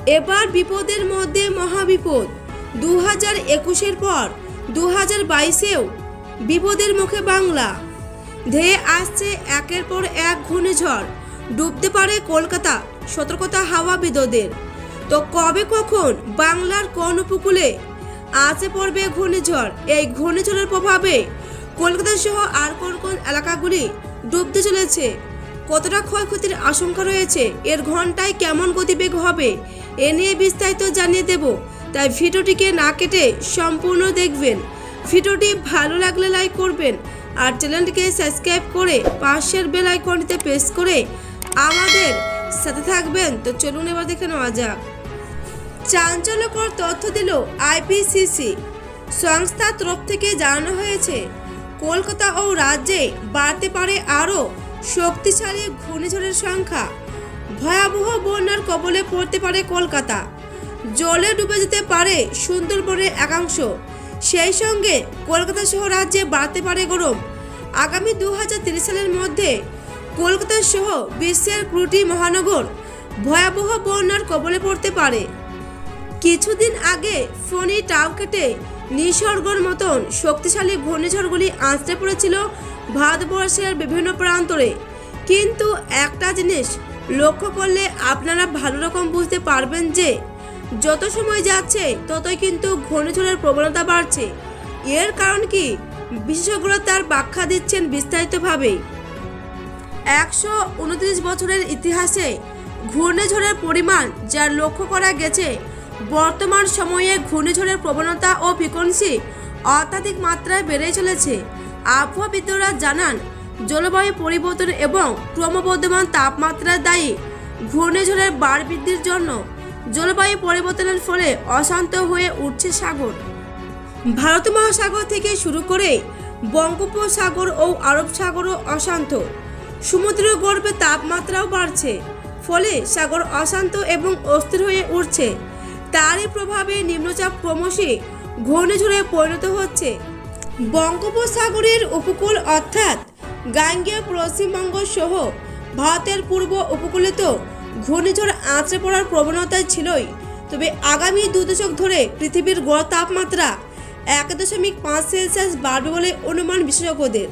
এবার বিপদের মধ্যে মহাবিপদ। 2021-এর পর 2022-এও বিপদের মুখে বাংলা। ধেয়ে আসছে একের পর এক ঘূর্ণিঝড়, ডুবতে পারে কলকাতা, সতর্কতা হাওয়াবিদদের। তো কবে কখন বাংলার কোন উপকূলে আসে পড়বে ঘূর্ণিঝড়? এই ঘূর্ণিঝড়ের প্রভাবে কলকাতা সহ আর কোন কোন এলাকাগুলি ডুবতে চলেছে? কতটা ক্ষয়ক্ষতির আশঙ্কা রয়েছে? এর ঘন্টায় কেমন গতিবেগ হবে? এ নিয়ে বিস্তারিত জানিয়ে দেব, তাই ভিডিওটিকে না কেটে সম্পূর্ণ দেখবেন। ভিডিওটি ভালো লাগলে লাইক করবেন আর চ্যানেলটিকে সাবস্ক্রাইব করে পাশের বেল আইকনটিতে প্রেস করে আমাদের সাথে থাকবেন। তো চলুন এবার দেখে নেওয়া যাক। চাঞ্চল্যকর তথ্য দিল আইপিসিসি সংস্থার তরফ থেকে জানানো হয়েছে, কলকাতা ও রাজ্যে বাড়তে পারে আরও শক্তিশালী ঘূর্ণিঝড়ের সংখ্যা। ভয়াবহ বন্যার কবলে পড়তে পারে কলকাতা, জলে ডুবে যেতে পারে সুন্দরবনের একাংশ। সেই সঙ্গে কলকাতা সহ রাজ্যে বাড়তে পারে গরম। আগামী 2030 সালের মধ্যে কলকাতা সহ বিশ্বের 20টি মহানগর ভয়াবহ বন্যার কবলে পড়তে পারে। কিছুদিন আগে ফণী টাও কেটে নিসর্গর মতন শক্তিশালী ঘূর্ণিঝড়গুলি আঁচড়ে পড়েছিল ভারতবর্ষের বিভিন্ন প্রান্তরে। কিন্তু একটা জিনিস লক্ষ্য করলে আপনারা ভালো রকম বুঝতে পারবেন যে যত সময় যাচ্ছে ততই কিন্তু ঘূর্ণিঝড়ের প্রবণতা বাড়ছে। এর কারণ কি? বিশেষজ্ঞরা তার ব্যাখ্যা দিচ্ছেন বিস্তারিতভাবে। 129 বছরের ইতিহাসে ঘূর্ণিঝড়ের পরিমাণ যা লক্ষ্য করা গেছে, বর্তমান সময়ে ঘূর্ণিঝড়ের প্রবণতা ও ফ্রিকোয়েন্সি অত্যাধিক মাত্রায় বেড়ে চলেছে। আবহাওয়াবিদরা জানান, জলবায়ু পরিবর্তন এবং ক্রমবর্ধমান তাপমাত্রার দায়ী ঘূর্ণিঝড়ের বাড় বৃদ্ধির জন্য। জলবায়ু পরিবর্তনের ফলে অশান্ত হয়ে উঠছে সাগর। ভারত মহাসাগর থেকে শুরু করে বঙ্গোপসাগর ও আরব সাগরও অশান্ত। সমুদ্র গর্ভে তাপমাত্রাও বাড়ছে, ফলে সাগর অশান্ত এবং অস্থির হয়ে উঠছে। তারই প্রভাবে নিম্নচাপ ক্রমশই ঘূর্ণিঝড়ে পরিণত হচ্ছে। বঙ্গোপসাগরের উপকূল অর্থাৎ গাঙ্গেয় পশ্চিমবঙ্গ সহ ভারতের পূর্ব উপকূলে তো ঘূর্ণিঝড় আঁচড়ে পড়ার প্রবণতা ছিলই, তবে আগামী 2 দশক ধরে পৃথিবীর গড় তাপমাত্রা 1.5 সেলসিয়াস বাড়বে বলে অনুমান বিশেষজ্ঞদের।